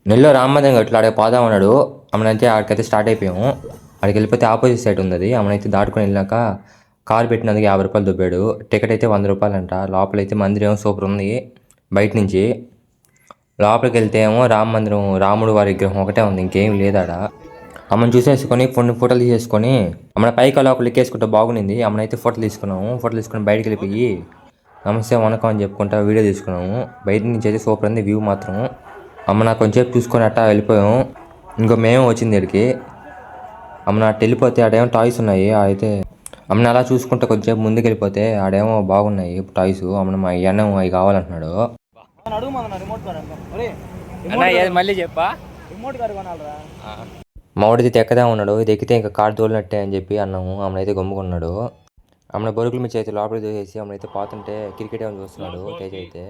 నెల్లో రామ్మదం గట్ల ఆడే పోదాం అన్నాడు. అమ్మనైతే ఆడికైతే స్టార్ట్ అయిపోయాము. ఆడికి వెళ్ళిపోతే ఆపోజిట్ సైడ్ ఉంది. అమ్మనైతే దాటుకొని వెళ్ళాక కారు పెట్టినందుకు 50 రూపాయలు దొబ్బాడు. టికెట్ అయితే 100 రూపాయలు అంట. లోపలైతే మందిరం సూపర్ ఉంది. బయట నుంచి లోపలికి వెళ్తే ఏమో రామ మందిరం, రాముడు వారి విగ్రహం ఒకటే ఉంది, ఇంకేం లేదాడ. అమ్మని చూసేసుకొని కొన్ని ఫోటోలు తీసేసుకొని అమ్మని పైకి లోపల ఎక్కేసుకుంటే బాగుంది. అమ్మనైతే ఫోటోలు తీసుకున్నాము. ఫోటోలు తీసుకుని బయటకు వెళ్ళిపోయి నమస్తే వనకం అని చెప్పుకుంటా వీడియో తీసుకున్నాము. బయట నుంచి అయితే సూపర్ ఉంది వ్యూ మాత్రం. అమ్మ నాకు కొంచెంసేపు చూసుకొని అట్టా వెళ్ళిపోయాము. ఇంకో మేము వచ్చింది ఇక్కడికి. అమ్మ నాకు వెళ్ళిపోతే ఆడేమో టాయ్స్ ఉన్నాయి. అయితే అమ్మని అలా చూసుకుంటే కొంచెంసేపు ముందుకు వెళ్ళిపోతే ఆడేమో బాగున్నాయి టాయ్స్. అమ్మని మా అన్నం అవి కావాలంటున్నాడు. మళ్ళీ చెప్పా మా వాడిది ఎక్కదా ఉన్నాడు. ఇది ఎక్కితే ఇంకా కారు తోలినట్టే అని చెప్పి అన్నాము. అమ్మనైతే గమ్ముకున్నాడు. అమ్మ బొరుగుల మీద అయితే లోపలికి దూసేసి అమ్మనైతే పోతుంటే క్రికెట్ ఏమైనా చూస్తున్నాడు. తేజ్ అయితే